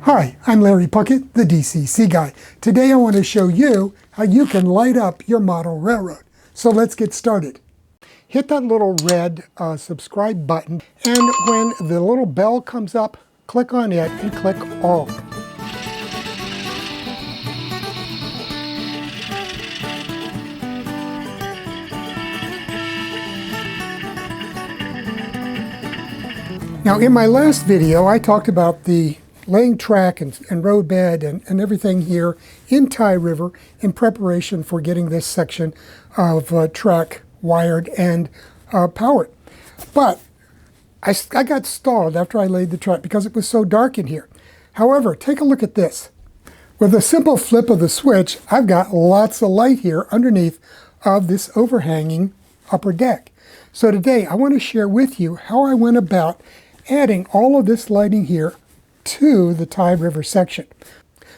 Hi, I'm Larry Puckett, the DCC guy. Today I want to show you how you can light up your model railroad. So let's get started. Hit that little red subscribe button, and when the little bell comes up, click on it and click all. Now in my last video I talked about the laying track and roadbed and everything here in Tye River in preparation for getting this section of track wired and powered. But I got stalled after I laid the track because it was so dark in here. However, take a look at this. With a simple flip of the switch, I've got lots of light here underneath of this overhanging upper deck. So today I want to share with you how I went about adding all of this lighting here to the Tye River section.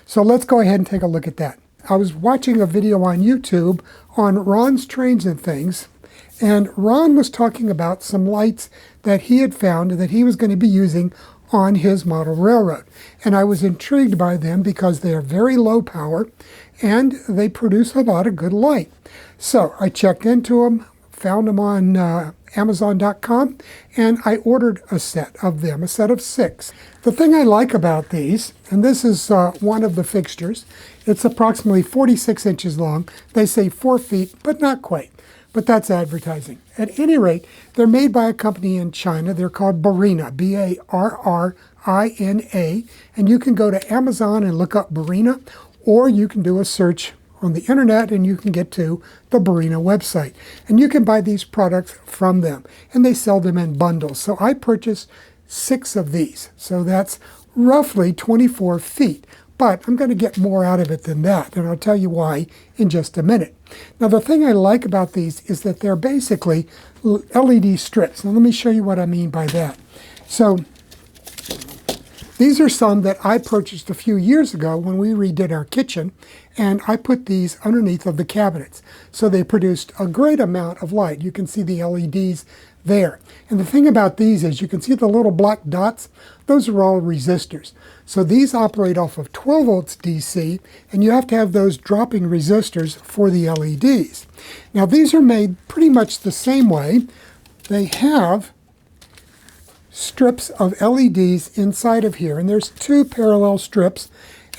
So let's go ahead and take a look at that. I was watching a video on YouTube on Ron's Trains and Things, and Ron was talking about some lights that he had found that he was going to be using on his model railroad. And I was intrigued by them because they are very low power and they produce a lot of good light. So I checked into them, found them on Amazon.com, and I ordered a set of them, a set of 6. The thing I like about these, and this is one of the fixtures, it's approximately 46 inches long. They say 4 feet, but not quite. But that's advertising. At any rate, they're made by a company in China. They're called Barrina, B-A-R-R-I-N-A, and you can go to Amazon and look up Barrina, or you can do a search on the internet and you can get to the Barrina website. And you can buy these products from them, and they sell them in bundles. So I purchased 6 of these. So that's roughly 24 feet. But I'm going to get more out of it than that, and I'll tell you why in just a minute. Now the thing I like about these is that they're basically LED strips. Now let me show you what I mean by that. So these are some that I purchased a few years ago when we redid our kitchen, and I put these underneath of the cabinets. So they produced a great amount of light. You can see the LEDs there. And the thing about these is you can see the little black dots. Those are all resistors. So these operate off of 12 volts DC, and you have to have those dropping resistors for the LEDs. Now these are made pretty much the same way. They have strips of LEDs inside of here, and there's 2 parallel strips,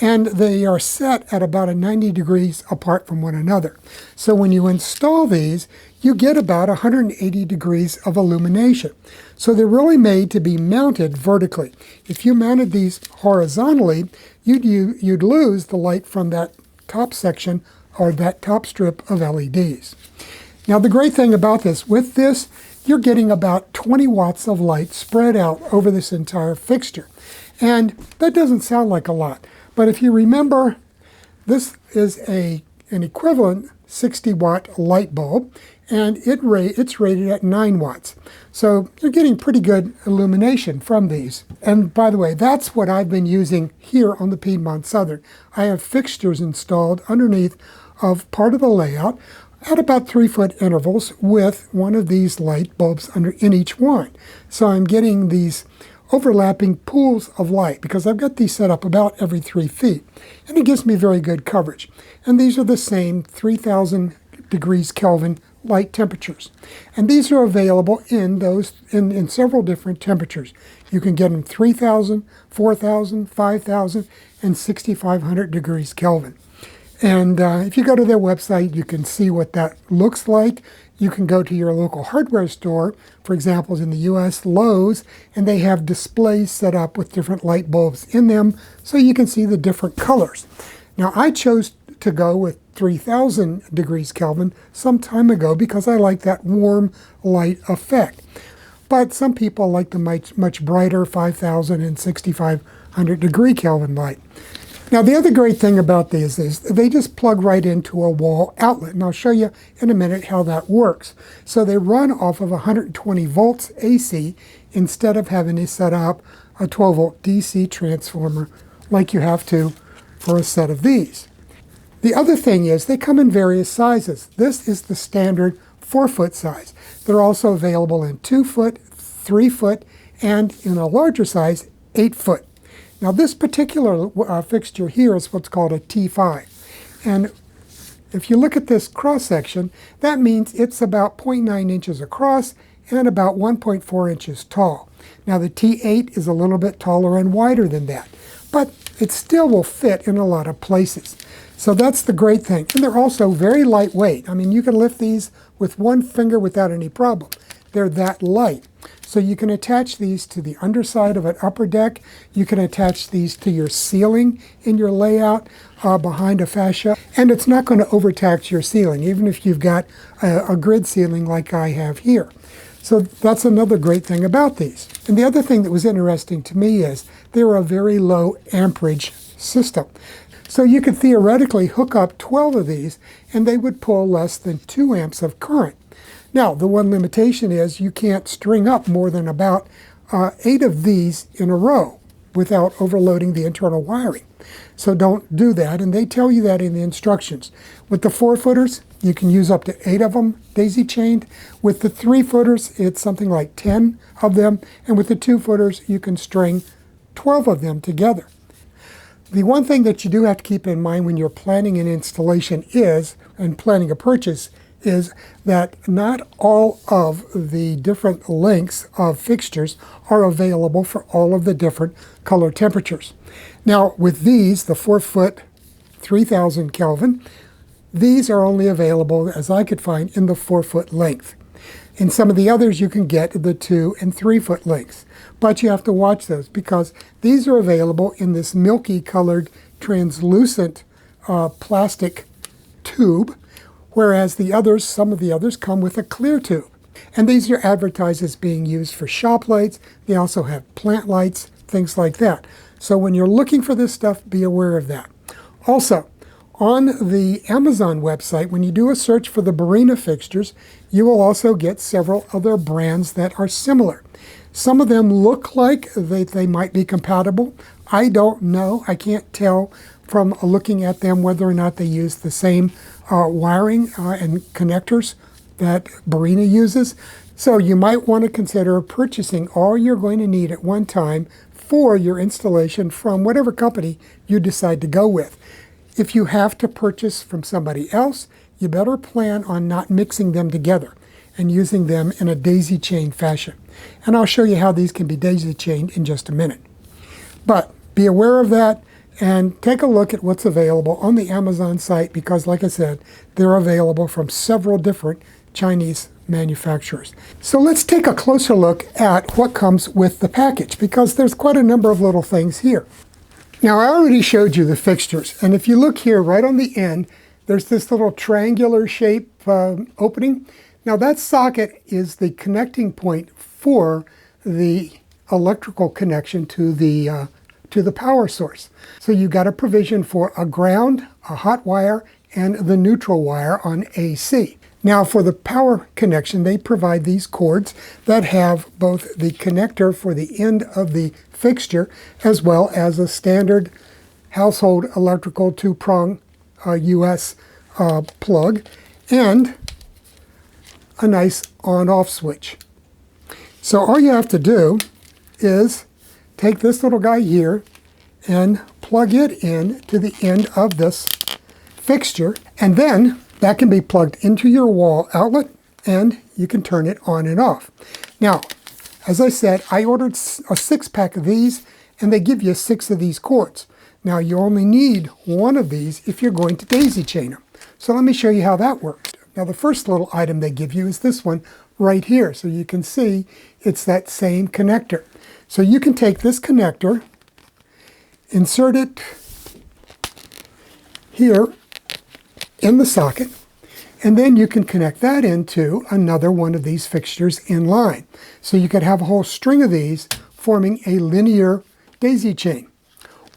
and they are set at about a 90 degrees apart from one another. So when you install these, you get about 180 degrees of illumination. So they're really made to be mounted vertically. If you mounted these horizontally, you'd lose the light from that top section or that top strip of LEDs. Now the great thing about this, with this, you're getting about 20 watts of light spread out over this entire fixture. And that doesn't sound like a lot. But if you remember, this is an equivalent 60 watt light bulb, and it's rated at 9 watts. So you're getting pretty good illumination from these. And by the way, that's what I've been using here on the Piedmont Southern. I have fixtures installed underneath of part of the layout at about 3-foot intervals with one of these light bulbs in each one. So I'm getting these overlapping pools of light because I've got these set up about every 3 feet, and it gives me very good coverage. And these are the same 3000 degrees Kelvin light temperatures, and these are available in several different temperatures. You can get them 3000, 4000, 5000, and 6500 degrees Kelvin. And if you go to their website, you can see what that looks like. You can go to your local hardware store, for example, in the US, Lowe's, and they have displays set up with different light bulbs in them so you can see the different colors. Now I chose to go with 3000 degrees Kelvin some time ago because I like that warm light effect. But some people like the much brighter 5000 and 6500 degree Kelvin light. Now the other great thing about these is they just plug right into a wall outlet, and I'll show you in a minute how that works. So they run off of 120 volts AC instead of having to set up a 12 volt DC transformer like you have to for a set of these. The other thing is they come in various sizes. This is the standard 4-foot size. They're also available in 2-foot, 3-foot, and in a larger size, 8-foot. Now this particular fixture here is what's called a T5. And if you look at this cross section, that means it's about 0.9 inches across and about 1.4 inches tall. Now the T8 is a little bit taller and wider than that, but it still will fit in a lot of places. So that's the great thing. And they're also very lightweight. I mean, you can lift these with one finger without any problem. They're that light. So you can attach these to the underside of an upper deck. You can attach these to your ceiling in your layout behind a fascia. And it's not going to overtax your ceiling, even if you've got a grid ceiling like I have here. So that's another great thing about these. And the other thing that was interesting to me is they're a very low amperage system. So you could theoretically hook up 12 of these and they would pull less than 2 amps of current. Now, the one limitation is you can't string up more than about 8 of these in a row without overloading the internal wiring. So don't do that, and they tell you that in the instructions. With the 4-footers, you can use up to 8 of them daisy-chained. With the 3-footers, it's something like 10 of them, and with the 2-footers, you can string 12 of them together. The one thing that you do have to keep in mind when you're planning an installation and planning a purchase, is that not all of the different lengths of fixtures are available for all of the different color temperatures. Now with these, the 4-foot 3000 Kelvin, these are only available, as I could find, in the 4-foot length. In some of the others you can get the 2 and 3-foot lengths, but you have to watch those because these are available in this milky colored translucent plastic tube, whereas the others, some of the others, come with a clear tube. And these are advertised as being used for shop lights. They also have plant lights, things like that. So when you're looking for this stuff, be aware of that. Also, on the Amazon website, when you do a search for the Barina fixtures, you will also get several other brands that are similar. Some of them look like they might be compatible. I don't know. I can't tell from looking at them whether or not they use the same wiring and connectors that Barina uses. So you might want to consider purchasing all you're going to need at one time for your installation from whatever company you decide to go with. If you have to purchase from somebody else, you better plan on not mixing them together and using them in a daisy chain fashion. And I'll show you how these can be daisy chained in just a minute. But be aware of that. And take a look at what's available on the Amazon site because, like I said, they're available from several different Chinese manufacturers. So let's take a closer look at what comes with the package because there's quite a number of little things here. Now, I already showed you the fixtures, and if you look here right on the end, there's this little triangular shape opening. Now, that socket is the connecting point for the electrical connection to the power source. So you got a provision for a ground, a hot wire, and the neutral wire on AC. Now for the power connection, they provide these cords that have both the connector for the end of the fixture as well as a standard household electrical 2-prong US plug and a nice on-off switch. So all you have to do is take this little guy here and plug it in to the end of this fixture, and then that can be plugged into your wall outlet and you can turn it on and off. Now, as I said, I ordered a 6-pack of these and they give you 6 of these cords. Now you only need 1 of these if you're going to daisy chain them. So let me show you how that works. Now the first little item they give you is this one right here. So you can see it's that same connector. So you can take this connector, insert it here in the socket, and then you can connect that into another one of these fixtures in line. So you could have a whole string of these forming a linear daisy chain.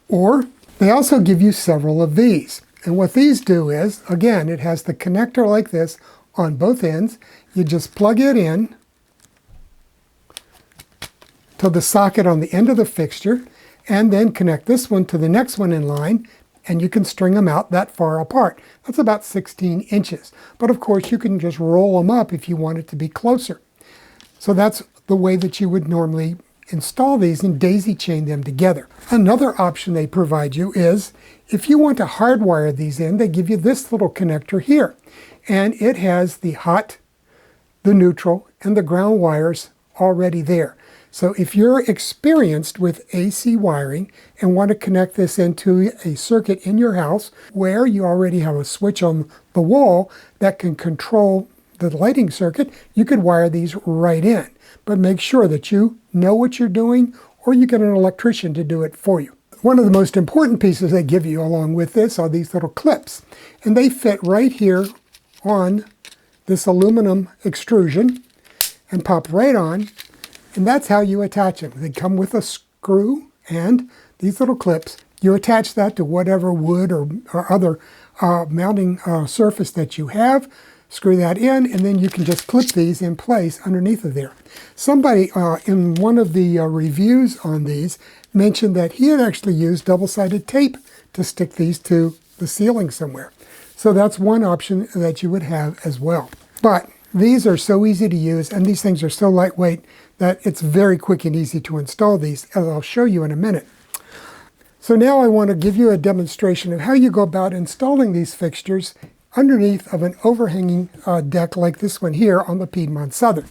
Or they also give you several of these. And what these do is, again, it has the connector like this on both ends. You just plug it in to the socket on the end of the fixture, and then connect this one to the next one in line, and you can string them out that far apart. That's about 16 inches. But of course, you can just roll them up if you want it to be closer. So that's the way that you would normally install these and daisy chain them together. Another option they provide you is if you want to hardwire these in, they give you this little connector here. And it has the hot, the neutral, and the ground wires already there. So if you're experienced with AC wiring and want to connect this into a circuit in your house where you already have a switch on the wall that can control the lighting circuit, you could wire these right in. But make sure that you know what you're doing, or you get an electrician to do it for you. One of the most important pieces they give you along with this are these little clips. And they fit right here on this aluminum extrusion and pop right on. And that's how you attach them. They come with a screw and these little clips. You attach that to whatever wood or other mounting surface that you have. Screw that in, and then you can just clip these in place underneath of there. Somebody in one of the reviews on these mentioned that he had actually used double-sided tape to stick these to the ceiling somewhere. So that's one option that you would have as well. But these are so easy to use, and these things are so lightweight that it's very quick and easy to install these, as I'll show you in a minute. So now I want to give you a demonstration of how you go about installing these fixtures underneath of an overhanging deck like this one here on the Piedmont Southern.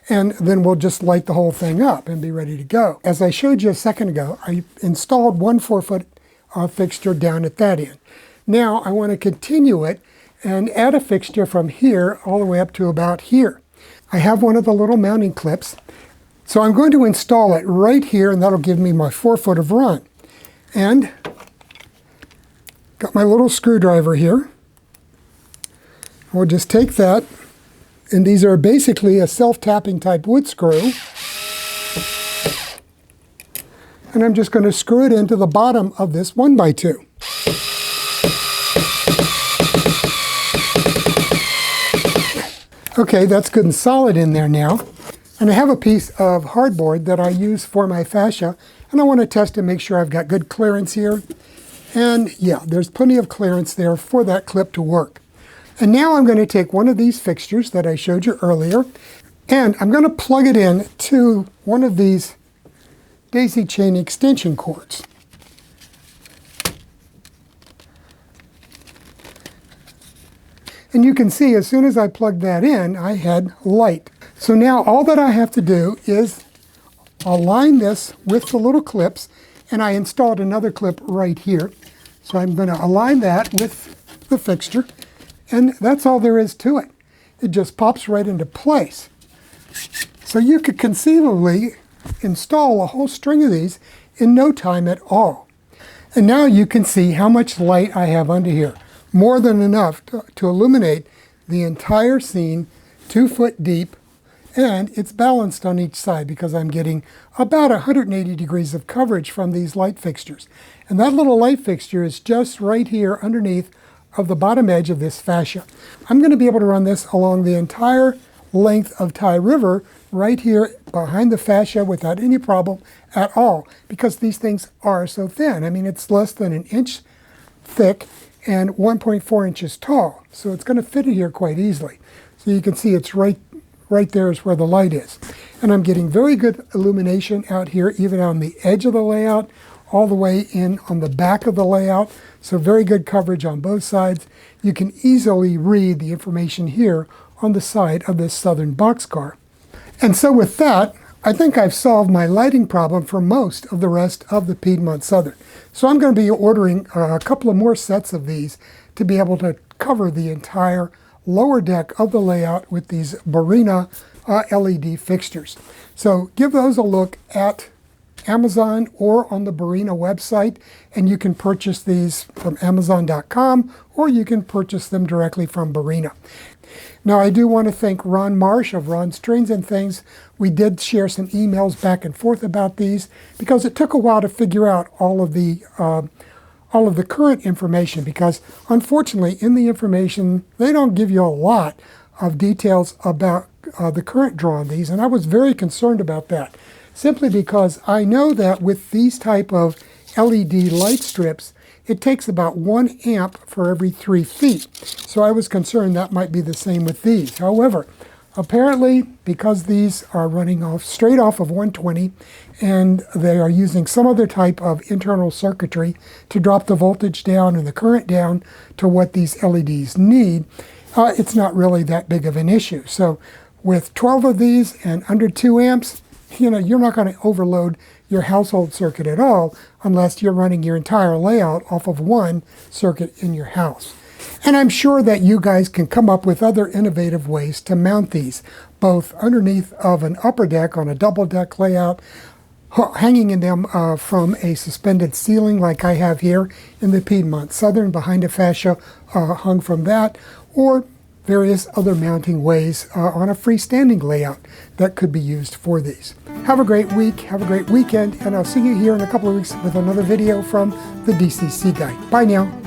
And then we'll just light the whole thing up and be ready to go. As I showed you a second ago, I installed one 4-foot fixture down at that end. Now I want to continue it and add a fixture from here all the way up to about here. I have one of the little mounting clips, so I'm going to install it right here, and that'll give me my 4-foot of run. And got my little screwdriver here. We'll just take that, and these are basically a self-tapping type wood screw. And I'm just going to screw it into the bottom of this 1x2. Okay, that's good and solid in there now. And I have a piece of hardboard that I use for my fascia, and I want to test and make sure I've got good clearance here. And yeah, there's plenty of clearance there for that clip to work. And now I'm going to take one of these fixtures that I showed you earlier, and I'm going to plug it in to one of these daisy chain extension cords. And you can see as soon as I plugged that in, I had light. So now all that I have to do is align this with the little clips, and I installed another clip right here. So I'm going to align that with the fixture. And that's all there is to it. It just pops right into place. So you could conceivably install a whole string of these in no time at all. And now you can see how much light I have under here. More than enough to illuminate the entire scene 2 foot deep. And it's balanced on each side because I'm getting about 180 degrees of coverage from these light fixtures. And that little light fixture is just right here underneath of the bottom edge of this fascia. I'm going to be able to run this along the entire length of Tye River right here behind the fascia without any problem at all, because these things are so thin. I mean, it's less than an inch thick and 1.4 inches tall, so it's going to fit in here quite easily. So you can see it's right there is where the light is. And I'm getting very good illumination out here, even on the edge of the layout, all the way in on the back of the layout. So very good coverage on both sides. You can easily read the information here on the side of this Southern boxcar. And so with that, I think I've solved my lighting problem for most of the rest of the Piedmont Southern. So I'm going to be ordering a couple of more sets of these to be able to cover the entire lower deck of the layout with these Barina LED fixtures. So give those a look at Amazon or on the Barina website, and you can purchase these from Amazon.com, or you can purchase them directly from Barina. Now, I do want to thank Ron Marsh of Ron's Trains and Things. We did share some emails back and forth about these because it took a while to figure out all of the current information, because unfortunately in the information they don't give you a lot of details about the current draw on these, and I was very concerned about that. Simply because I know that with these type of LED light strips, it takes about 1 amp for every 3 feet. So I was concerned that might be the same with these. However, Apparently, because these are running off straight off of 120 and they are using some other type of internal circuitry to drop the voltage down and the current down to what these LEDs need, it's not really that big of an issue. So with 12 of these and under 2 amps, you're not going to overload your household circuit at all unless you're running your entire layout off of one circuit in your house. And I'm sure that you guys can come up with other innovative ways to mount these, both underneath of an upper deck on a double deck layout, hanging in them from a suspended ceiling like I have here in the Piedmont Southern behind a fascia hung from that, or various other mounting ways on a freestanding layout that could be used for these. Have a great week, have a great weekend, and I'll see you here in a couple of weeks with another video from the DCC Guy. Bye now.